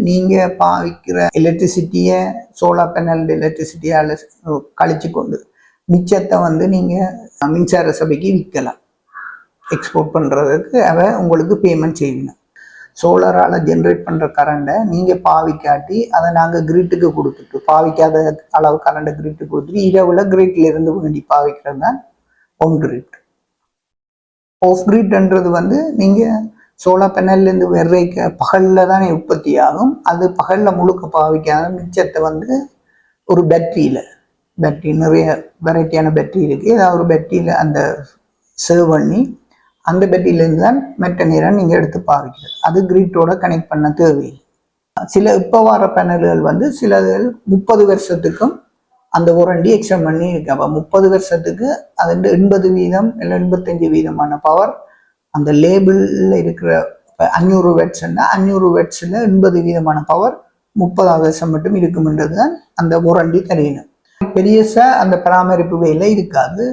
நீங்கள் பாவிக்கிற எலக்ட்ரிசிட்டியை solar panel எலக்ட்ரிசிட்டியால் கழிச்சு கொண்டு மிச்சத்தை வந்து நீங்கள் மின்சார சபைக்கு விற்கலாம். எக்ஸ்போர்ட் பண்ணுறதுக்கு உங்களுக்கு பேமெண்ட் செய்யணும். சோலாரால் ஜென்ரேட் பண்ணுற கரண்டை நீங்கள் பாவிக்காட்டி அதை நாங்கள் கிரிட்டுக்கு கொடுத்துட்டு, பாவிக்காத அளவு கரண்டை கிரிட்டுக்கு கொடுத்துட்டு இரவில் கிரிட்ல இருந்து வேண்டி பாவிக்கிறது தான் ஒன் கிரிட். ஆஃப் கிரிட்ன்றது வந்து நீங்கள் சோலார் பேனல்லேருந்து வெர்றைக்க பகலில் தான் உற்பத்தி ஆகும். அது பகலில் முழுக்க பாவிக்காத மிச்சத்தை வந்து ஒரு பேட்டரி நிறைய வெரைட்டியான பேட்டரி இருக்குது. ஏதாவது ஒரு பேட்டரியில் அந்த சேவ் பண்ணி அந்த பேட்டரியிலேருந்து தான் மெட்ட நேரம் நீங்கள் எடுத்து பாவிக்கிறது. அது கிரிட்டோட கனெக்ட் பண்ண தேவையில்லை. சில இப்போ வர பேனல்கள் வந்து சிலதுகள் 30 வருஷத்துக்கும் அந்த வாரண்டி எக்ஸ்டெண்ட் பண்ணி இருக்கு. அப்போ 30 வருஷத்துக்கு அது 80% இல்லை 85% பவர் அந்த லேபிளில் இருக்கிற 500 வாட்ஸ்ன்னா 500 வாட்ஸில் 80% பவர் 30 வருஷம் மட்டும் இருக்கும்ன்றது தான் அந்த வாரண்டி தெரியணும். பெரியசா அந்த பராமரிப்பு வேலை இருக்காது,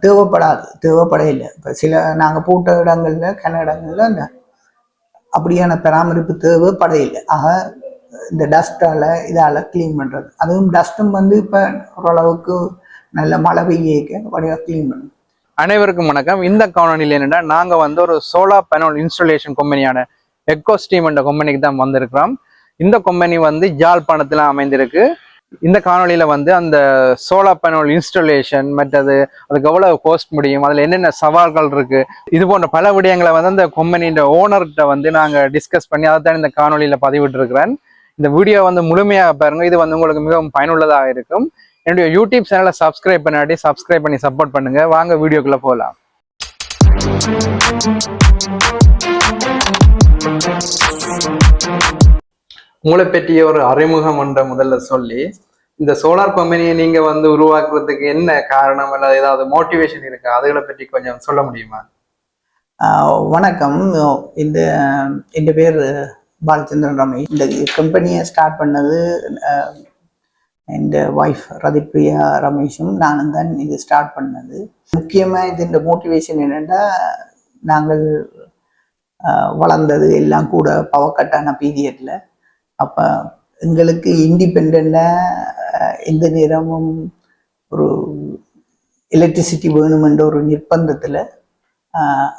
தேவைப்படையில்லை. இப்போ சில நாங்கள் போட்ட இடங்கள்ல இடங்கள்ல அந்த அப்படியான பராமரிப்பு தேவைப்படையில்லை. ஆக இந்த டஸ்டால் இதால் க்ளீன் பண்ணுறது, அதுவும் டஸ்ட்டும் வந்து இப்போ ஓரளவுக்கு நல்ல மழை பெய்ய வடிவாக க்ளீன் பண்ணும். அனைவருக்கும் வணக்கம். இந்த காணொலியில் என்னென்னா நாங்கள் வந்து ஒரு சோலார் பேனல் இன்ஸ்டாலேஷன் கம்பெனியான எக்கோஸ்டீம் என்ற கம்பெனிக்கு தான் வந்திருக்கிறோம். இந்த கம்பெனி வந்து யாழ்ப்பாணத்தில் அமைந்திருக்கு. இந்த காணொலியில வந்து அந்த சோலார் பேனல் இன்ஸ்டாலேஷன் மற்றது அதுக்கு எவ்வளவு கோஸ்ட் முடியும், அதில் என்னென்ன சவால்கள் இருக்கு, இது போன்ற பல விடயங்களை வந்து அந்த கம்பெனியோட ஓனர்கிட்ட வந்து நாங்கள் டிஸ்கஸ் பண்ணி அதை தான் இந்த காணொலியில பதிவிட்டு இருக்கிறேன். இந்த வீடியோ வந்து முழுமையாக பாருங்க, இது வந்து உங்களுக்கு மிகவும் பயனுள்ளதாக இருக்கும். என்னுடைய யூடியூப் சேனலை சப்ஸ்கிரைப் பண்ணி சப்போர்ட் பண்ணுங்க. வாங்க வீடியோக்குள்ள போகலாம். உங்களை பற்றிய ஒரு அறிமுகம் என்ற முதல்ல சொல்லி, இந்த சோலார் கம்பெனியை நீங்க வந்து உருவாக்குறதுக்கு என்ன காரணம் அல்லது ஏதாவது மோட்டிவேஷன் இருக்கா, அதுகளை பற்றி கொஞ்சம் சொல்ல முடியுமா? வணக்கம். இந்த பேர் பாலச்சந்திரன் ரமேஷ். இந்த கம்பெனியை ஸ்டார்ட் பண்ணது இந்த ஒய்ஃப் ரதிப்பிரியா ரமேஷும் நானும் தான் இது ஸ்டார்ட் பண்ணது. முக்கியமாக இது இந்த மோட்டிவேஷன் என்னென்னா, நாங்கள் வளர்ந்தது எல்லாம் கூட பவர் கட்டான பீரியட்ல. அப்போ எங்களுக்கு இண்டிபெண்டாக எந்த நேரமும் ஒரு எலக்ட்ரிசிட்டி வேணுமென்ற ஒரு நிர்பந்தத்தில்,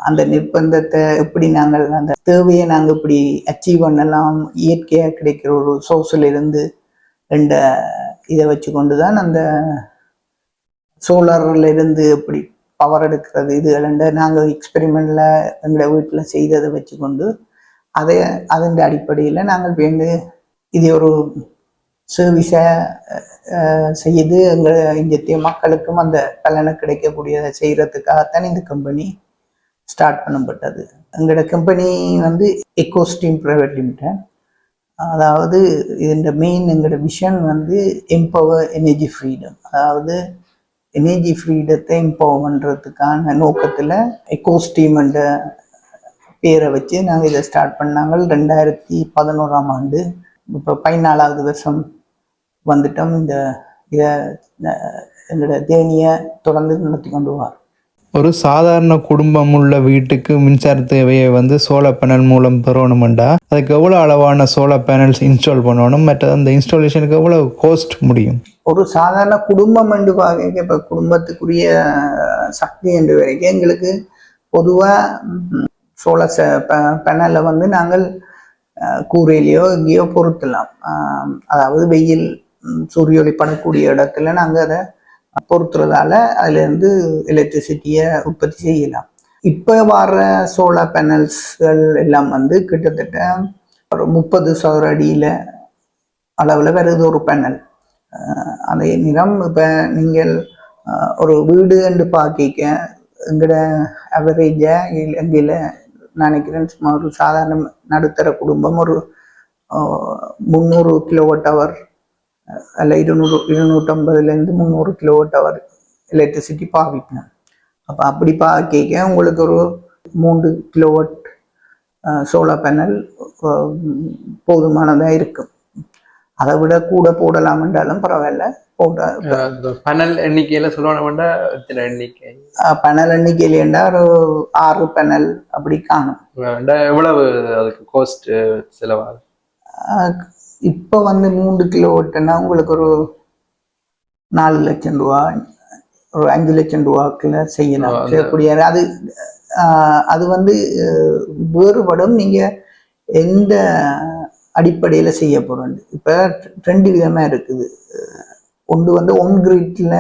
அந்த நிர்பந்தத்தை எப்படி நாங்கள் அந்த தேவையை நாங்கள் இப்படி அச்சீவ் பண்ணலாம், இயற்கையாக கிடைக்கிற ஒரு சோர்ஸில் இருந்து என்ற இதை வச்சு கொண்டு தான் அந்த சோலாரில் இருந்து எப்படி பவர் எடுக்கிறது இதுகள நாங்கள் எக்ஸ்பெரிமெண்டில் எங்களோட வீட்டில் செய்ததை வச்சு கொண்டு அதன் அடிப்படையில் நாங்கள் வந்து இது ஒரு சர்வீஸை செய்து எங்கள் இந்திய மக்களுக்கும் அந்த பலனை கிடைக்கக்கூடியதை செய்கிறதுக்காகத்தான் இந்த கம்பெனி ஸ்டார்ட் பண்ணப்பட்டது. எங்களோட கம்பெனி வந்து எக்கோஸ்டீம் பிரைவேட் லிமிடெட். அதாவது இந்த மெயின் எங்களோட விஷன் வந்து எம்பவர் எனர்ஜி ஃப்ரீடம். அதாவது எனர்ஜி ஃப்ரீடத்தை எம்பவர் பண்ணுறதுக்கான நோக்கத்தில் எக்கோஸ்டீம் என்ற பேரை வச்சு நாங்கள் இதை ஸ்டார்ட் பண்ணாங்க. 2011ஆம் ஆண்டு. இப்போ 14வது வருஷம் வந்துட்டோம். இதை எங்களோட தேனியை தொடர்ந்து நடத்தி கொண்டு வரோம். ஒரு சாதாரண குடும்பம் உள்ள வீட்டுக்கு மின்சார தேவையை வந்து சோலார் பேனல் மூலம் பெறணுமெண்டா அதுக்கு எவ்வளோ அளவான சோலார் பேனல்ஸ் இன்ஸ்டால் பண்ணணும், மற்ற அந்த இன்ஸ்டாலேஷனுக்கு எவ்வளோ கோஸ்ட் முடியும்? ஒரு சாதாரண குடும்பம் என்று பார்க்க, இப்போ குடும்பத்துக்குரிய சக்தி என்று வரைக்கும் எங்களுக்கு பொதுவாக சோலார் பேனலை வந்து நாங்கள் கூரையிலையோ எங்கேயோ பொருத்தலாம். அதாவது வெயில் சூரிய ஒளி படக்கூடிய இடத்துல நாங்கள் அதை பொறுத்துறதால அதுலேருந்து எலக்ட்ரிசிட்டியை உற்பத்தி செய்யலாம். இப்போ வர சோலார் பேனல்ஸ்கள் எல்லாம் வந்து கிட்டத்தட்ட ஒரு 30 சதுர அடியில் அளவில் வருது ஒரு பேனல். அதே நேரம் இப்போ நீங்கள் ஒரு வீடு என்று பார்க்க எங்களோட அவரேஜாக எங்கேயில் நினைக்கிறேன் சும்மா ஒரு சாதாரண நடுத்தர குடும்பம் ஒரு 300 கிலோவாட் ஹவர் அல்ல 250லேருந்து 300 கிலோவாட் ஹவர் எலக்ட்ரிசிட்டி பாவிக்கணும். அப்போ அப்படி பார்க்க உங்களுக்கு ஒரு 3 கிலோவாட் சோலார் பேனல் போதுமானதாக இருக்கும். அதை விட கூட போடலாம் என்றாலும் பரவாயில்ல. பேனல் எண்ணிக்கையில் சொல்லணும்னா எண்ணிக்கை பேனல் எண்ணிக்கையிலேண்டா ஒரு 6 பேனல் அப்படி காணும். எவ்வளவு அதுக்கு கோஸ்ட் செலவாகும்? இப்போ வந்து 3 கிலோவாட்னா உங்களுக்கு ஒரு 4 லட்சம் ரூபா, ஒரு 5 லட்சம் ரூபாக்குள்ள செய்யலாம், செய்யக்கூடிய. அது அது வந்து வேறுபடும். நீங்கள் எந்த அடிப்படையில் செய்ய போகிறோம். இப்போ 2 விதமாக இருக்குது. ஒன்று வந்து ஒன் கிரிட்ல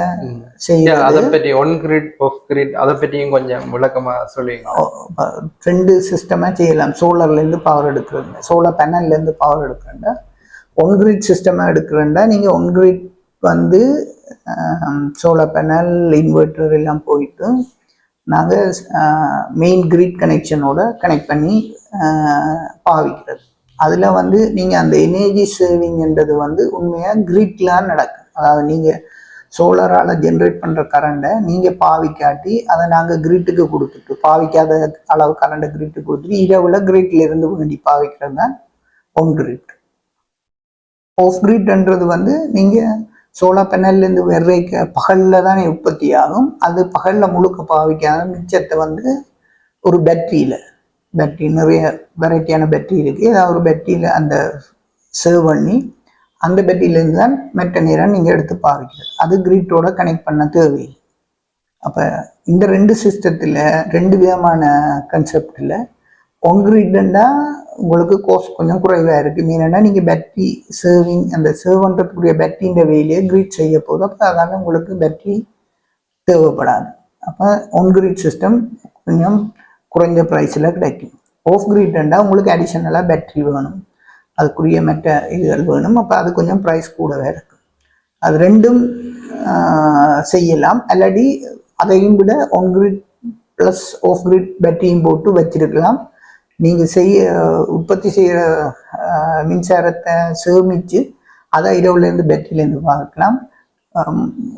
செய்யறது. அதை பற்றி ஒன் கிரிட் ஆஃப் கிரிட் அதை பற்றியும் கொஞ்சம் விளக்கமா சொல்லுவீங்க. 2 சிஸ்டமா செய்யலாம். சோலார்லேருந்து பவர் எடுக்கிறேன், சோலார் பேனல்லேருந்து பவர் எடுக்கிறேன்டா. ஒன் கிரிட் சிஸ்டமா எடுக்கிறேன்டா நீங்கள் ஒன் கிரிட் வந்து சோலார் பேனல் இன்வெர்டர் எல்லாம் போயிட்டு நாங்கள் மெயின் கிரிட் கனெக்ஷனோட கனெக்ட் பண்ணி பாவிக்கிறது. அதில் வந்து நீங்கள் அந்த எனர்ஜி சேவிங்ன்றது வந்து உண்மையாக கிரிட்லாம் நடக்கும். அதாவது நீங்கள் சோலாரால் ஜென்ரேட் பண்ணுற கரண்டை நீங்கள் பாவிக்காட்டி அதை நாங்கள் கிரிட்டுக்கு கொடுத்துட்டு, பாவிக்காத அளவு கரண்டை கிரிட்டுக்கு கொடுத்துட்டு இரவில் கிரிட்ல இருந்து வேண்டி பாவிக்கிறது தான் ஒன் கிரிட். ஆஃப் கிரிட்ன்றது வந்து நீங்கள் சோலார் பேனல்லேருந்து வெர்றைக்க பகலில் தான் உற்பத்தி ஆகும். அது பகலில் முழுக்க பாவிக்காத மிச்சத்தை வந்து ஒரு பேட்டரி நிறைய வெரைட்டியான பேட்டரி இருக்குது. ஏதாவது ஒரு பேட்டரியில் அந்த சேவ் பண்ணி அந்த பேட்டரியிலேருந்து தான் மெட்ட நேரம் நீங்கள் எடுத்து பாவிக்கிறது. அது கிரிட்டோட கனெக்ட் பண்ண தேவையில்லை. அப்போ இந்த 2 சிஸ்டத்தில் 2 விதமான கன்செப்டில் ஒன் கிரிட்னா உங்களுக்கு கோஸ்ட் கொஞ்சம் குறைவாக இருக்குது. மீனா நீங்கள் பேட்டரி சேவிங், அந்த சேவ் பண்ணுறதுக்குரிய பேட்டரின்ற வேலையை கிரிட் செய்ய போகுது. அப்போ அதனால் உங்களுக்கு பேட்டரி தேவைப்படாது. அப்போ ஒன் கிரிட் சிஸ்டம் கொஞ்சம் குறைஞ்ச ப்ரைஸில் கிடைக்கும். ஆஃப் கிரிட்னா உங்களுக்கு அடிஷனலாக பேட்டரி வேணும், அதுக்குரிய மற்ற இதுகள் வேணும். அப்போ அது கொஞ்சம் ப்ரைஸ் கூடவே இருக்கும். அது 2ம் செய்யலாம். அல்லாடி அதையும் விட on grid plus off grid பேட்டரியும் போட்டு வச்சிருக்கலாம். நீங்கள் உற்பத்தி செய்கிற மின்சாரத்தை சேமித்து அதை இரவுலேருந்து பேட்டரியிலேருந்து பார்க்கலாம்.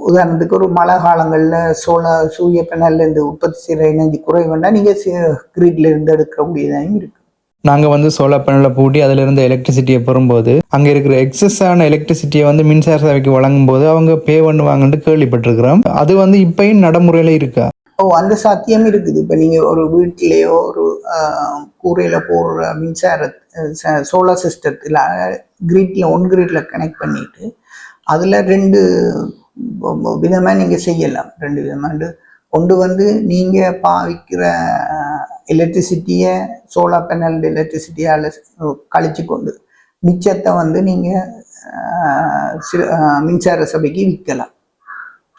உதாரணத்துக்கு ஒரு மழை காலங்களில் சூரிய பேனல்லேருந்து உற்பத்தி செய்கிற எனர்ஜி குறைவுன்னா நீங்கள் கிரிட்லேருந்து எடுக்கக்கூடியதாகவும் இருக்குது. நாங்கள் வந்து சோலார் பேனலில் பூட்டி அதிலிருந்து எலக்ட்ரிசிட்டியை பெறும்போது அங்கே இருக்கிற எக்ஸஸான எலக்ட்ரிசிட்டியை வந்து மின்சார சபைக்கு வழங்கும் போது அவங்க பே பண்ணுவாங்கன்னு கேள்விப்பட்டிருக்கிறோம். அது வந்து இப்பயும் நடைமுறையில் இருக்கா? அந்த சாத்தியம் இருக்குது. இப்போ நீங்கள் ஒரு வீட்டிலேயோ ஒரு கூரையில் போடுற மின்சார சோலார் சிஸ்டத்தில் கிரிட்ல ஒன் கிரிட்ல கனெக்ட் பண்ணிட்டு அதில் 2 விதமாக நீங்கள் செய்யலாம். 2 விதமாக. ஒன்று வந்து நீங்கள் பாவிக்கிற எலக்ட்ரிசிட்டியை சோலார் பேனல் எலக்ட்ரிசிட்டியால் கழிச்சு கொண்டு மிச்சத்தை வந்து நீங்கள் மின்சார சபைக்கு விற்கலாம்.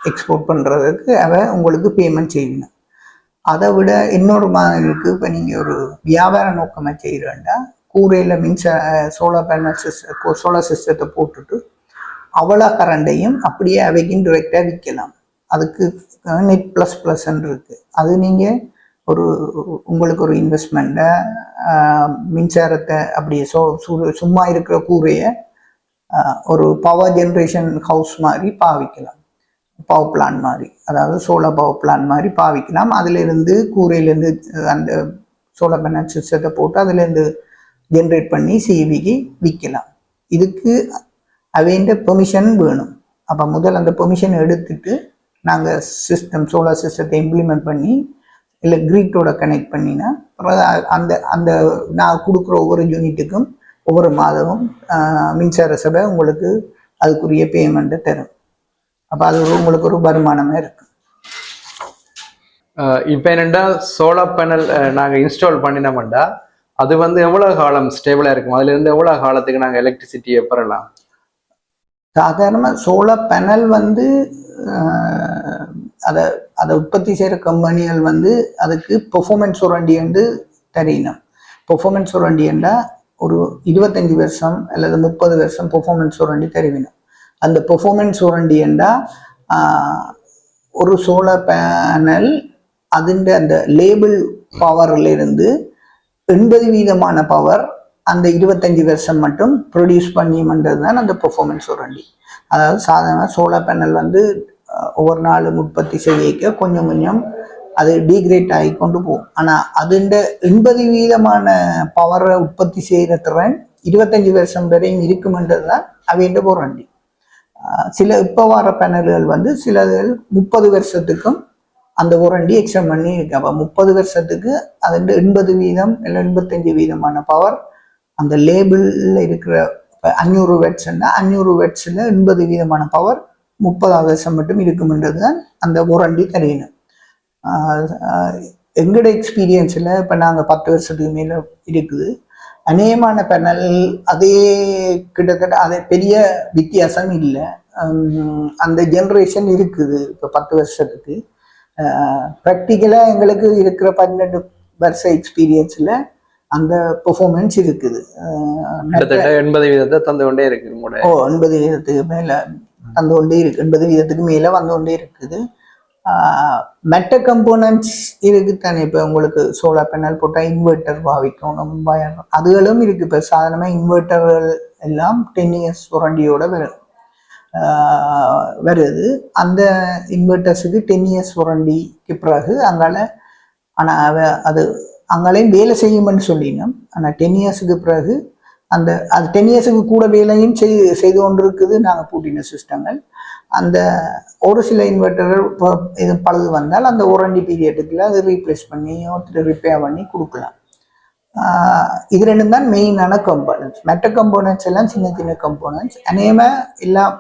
எக்ஸ்போர்ட் பண்ணுறதுக்கு உங்களுக்கு பேமெண்ட் செய்யணும். அதை விட இன்னொரு மாதிரி இருக்குது. இப்போ நீங்கள் ஒரு வியாபார நோக்கமாக செய்கிறேன்டா கூரையில் சோலார் பேனல் சோலார் சிஸ்டத்தை போட்டுட்டு அவ்வளோ கரண்டையும் அப்படியே அவைக்கும் டிரெக்டாக விற்கலாம். அதுக்கு நெட் ++ன்னு இருக்குது. அது நீங்கள் உங்களுக்கு ஒரு இன்வெஸ்ட்மெண்ட்டை மின்சாரத்தை அப்படியே சும்மா இருக்கிற கூரையை ஒரு பவர் ஜென்ரேஷன் ஹவுஸ் மாதிரி பாவிக்கலாம். பவர் பிளான்ட் மாதிரி, அதாவது சோலார் பவர் பிளான்ட் மாதிரி பாவிக்கலாம். அதிலிருந்து கூரையிலேருந்து அந்த சோலார் பேனல் சிஸ்டத்தை போட்டு அதிலேருந்து ஜென்ரேட் பண்ணி சிவிக்கு விற்கலாம். இதுக்கு அவைண்ட பெர்மிஷன் வேணும். அப்போ முதல் அந்த பெர்மிஷன் எடுத்துட்டு நாங்கள் சோலார் சிஸ்டத்தை இம்ப்ளிமெண்ட் பண்ணி இல்லை கிரிட்டோட கனெக்ட் பண்ணினா அந்த அந்த நான் கொடுக்குற ஒவ்வொரு யூனிட்டுக்கும் ஒவ்வொரு மாதமும் மின்சார சபை உங்களுக்கு அதுக்குரிய பேமெண்ட்டை தரும். அப்போ அது உங்களுக்கு ஒரு வருமானமே இருக்கு. இப்போ என்னென்னா சோலார் பேனல் நாங்கள் இன்ஸ்டால் பண்ணினோம்டா அது வந்து எவ்வளோ காலம் ஸ்டேபிளாக இருக்கும்? அதுலேருந்து எவ்வளோ காலத்துக்கு நாங்கள் எலக்ட்ரிசிட்டியை பெறலாம்? சாதாரணமாக சோலார் பேனல் வந்து அதை உற்பத்தி செய்கிற கம்பெனிகள் வந்து அதுக்கு பெர்ஃபார்மன்ஸ் வாரண்டி வந்து தெரியணும். பெர்ஃபார்மன்ஸ் வாரண்டின்னா ஒரு 25 வருஷம் அல்லது 30 வருஷம் பெர்ஃபார்மன்ஸ் வாரண்டி தெரிவிக்கணும். அந்த பெர்ஃபார்மன்ஸ் வாரண்டின்னா ஒரு சோலார் பேனல் அதிൻ്റെ அந்த லேபிள் பவர்லேருந்து 80% பவர் அந்த 25 வருஷம் மட்டும் ப்ரொடியூஸ் பண்ணியன்றது தான் அந்த பெர்ஃபார்மன்ஸ் வாரண்டி. அதாவது சாதாரண சோலார் பேனல் வந்து ஒவ்வொரு நாளும் உற்பத்தி செய்ய கொஞ்சம் கொஞ்சம் அது டீக்ரேட் ஆகி கொண்டு போகும். ஆனால் அதுண்ட 80% பவரை உற்பத்தி செய்கிற திறன் 25 வருஷம் வரையும் இருக்குமென்றது தான் அவைண்ட வாரண்டி. சில இப்போ வர பேனல்கள் வந்து சிலர்கள் 30 வருஷத்துக்கும் அந்த வாரண்டி எக்ஸ்டெண்ட் பண்ணி இருக்கு. அப்போ 30 வருஷத்துக்கு அது 80% இல்லை 85% பவர் அந்த லேபிளில் இருக்கிற இப்போ 500 வாட்ஸ்ன்னா 500 வாட்ஸில் 80% பவர் 30% மட்டும் இருக்கும்ன்றது தான் அந்த வாரண்டி தரணும். எங்களோட எக்ஸ்பீரியன்ஸில் இப்போ நாங்கள் 10 வருஷத்துக்கு மேலே இருக்குது. அநேகமான பேனல் அதே கிட்டத்தட்ட அதே பெரிய வித்தியாசம் இல்லை. அந்த ஜென்ரேஷன் இருக்குது. இப்போ 10 வருஷத்துக்கு ப்ராக்டிக்கலாக எங்களுக்கு இருக்கிற 12 வருஷ எக்ஸ்பீரியன்ஸில் அந்த பெர்ஃபார்மன்ஸ் இருக்குது. 80% தந்து கொண்டே இருக்கு. 80% மேலே தந்து கொண்டே இருக்கு. 80% மேலே வந்து கொண்டே இருக்குது. மற்ற கம்போனன்ட்ஸ் இருக்கு தானே. இப்போ உங்களுக்கு சோலார் பேனல் போட்டால் இன்வெர்ட்டர் பாவிக்கணும், அதுகளும் இருக்குது. இப்போ சாதாரணமாக இன்வெர்ட்டர்கள் எல்லாம் 10 years வாரண்டியோட வருது. அந்த இன்வெர்ட்டர்ஸுக்கு 10 years வாரண்டிக்கு பிறகு அங்கால, ஆனால் அது அங்காலையும் வேலை செய்யும்னு சொல்லினோம். ஆனால் 10 yearsக்கு பிறகு அது 10 yearsக்கு கூட வேலையும் செய்து கொண்டு இருக்குது. நாங்கள் பூட்டின சிஸ்டங்கள் அந்த ஒரு சில இன்வெர்ட்டர்கள் இது பழுது வந்தால் அந்த வாரண்டி பீரியடுக்குள்ள அதை ரீப்ளேஸ் பண்ணி ரிப்பேர் பண்ணி கொடுக்கலாம். இது ரெண்டும் தான் மெயினான கம்போனன்ட்ஸ். மற்ற கம்போனன்ட்ஸ் எல்லாம் சின்ன சின்ன கம்போனன்ட்ஸ். அநேகமாக எல்லாம்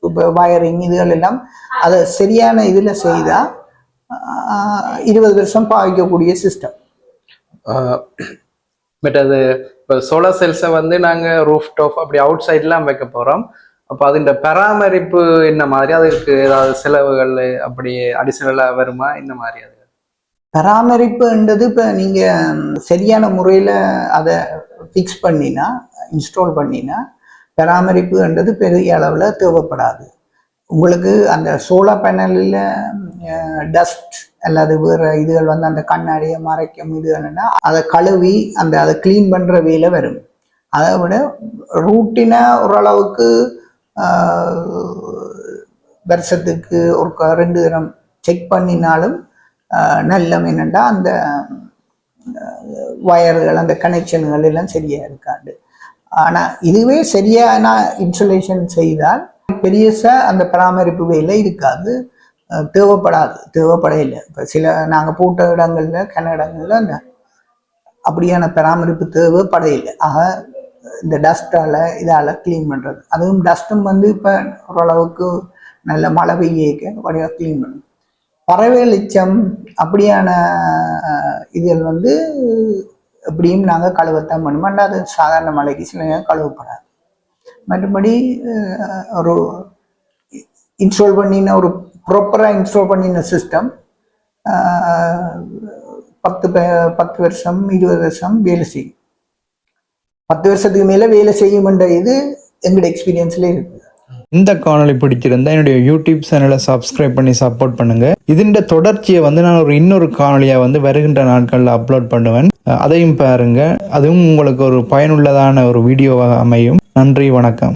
இப்போ வயரிங் இதுகள் எல்லாம் அதை சரியான இதில் செய்தால் 20 வருஷம் பாவிக்கக்கூடிய சிஸ்டம். பட் அது இப்போ சோலார் செல்ஸை வந்து நாங்கள் ரூஃப் டாப் அப்படி அவுட் சைட்லாம் வைக்க போகிறோம். அப்போ அதுன்ற பராமரிப்பு என்ன மாதிரி, அதுக்கு ஏதாவது செலவுகள் அப்படி அடிஷனலாக வருமா, இந்த மாதிரி? அது பராமரிப்புன்றது இப்போ நீங்கள் சரியான முறையில் அதை ஃபிக்ஸ் பண்ணினா, இன்ஸ்டால் பண்ணினா பராமரிப்புன்றது பெரிய அளவில் தேவைப்படாது. உங்களுக்கு அந்த சோலார் பேனலில் டஸ்ட் அல்லது வேறு இதுகள் வந்து அந்த கண்ணாடியை மறைக்கும் இதுகள்னா அதை கழுவி அதை க்ளீன் பண்ணுற வேலை வரும். அதை விட ரூட்டினாக ஓரளவுக்கு வருஷத்துக்கு ஒரு 2 தரம் செக் பண்ணினாலும் நல்ல என்னென்னா அந்த வயர்கள் அந்த கனெக்ஷன்கள் எல்லாம் சரியாக இருக்காது. ஆனால் இதுவே சரியான இன்சுலேஷன் செய்தால் பெரியசாக அந்த பராமரிப்பு வேலை இருக்காது, தேவைப்படையில்லை. இப்போ சில நாங்கள் போட்ட இடங்களில் இடங்களில் அந்த அப்படியான பராமரிப்பு தேவைப்படையில்லை. ஆக இந்த டஸ்ட்டால் இதால் க்ளீன் பண்ணுறது, அதுவும் டஸ்ட்டும் வந்து இப்போ ஓரளவுக்கு நல்ல மழை பெய்யக்க வழியாக க்ளீன் பண்ணும். பறவை வெளிச்சம் அப்படியான இதுகள் வந்து எப்படியும் நாங்கள் கழுவத்தான் பண்ணுவோம். அது சாதாரண மழைக்கு சில நேரம் கழுவப்படாது. மற்றபடி ஒரு இன்ஸ்டால் பண்ணின ஒரு ப்ராப்பராக இன்ஸ்டால் பண்ணின சிஸ்டம் 10 வருஷம் 20 வருஷம் வேலை செய்யும். 10 வருஷத்துக்கு மேலே வேலை செய்யும்ன்ற இது எங்களோட எக்ஸ்பீரியன்ஸில் இருக்குது. இந்த காணொளி பிடிச்சிருந்தா என்னுடைய யூடியூப் சேனலை சப்ஸ்கிரைப் பண்ணி சப்போர்ட் பண்ணுங்க. இதன் தொடர்ச்சியை வந்து நான் இன்னொரு காணொலியாக வந்து வருகின்ற நாட்களில் அப்லோட் பண்ணுவேன். அதையும் பாருங்க. அதுவும் உங்களுக்கு ஒரு பயனுள்ளதான ஒரு வீடியோவாக அமையும். நன்றி, வணக்கம்.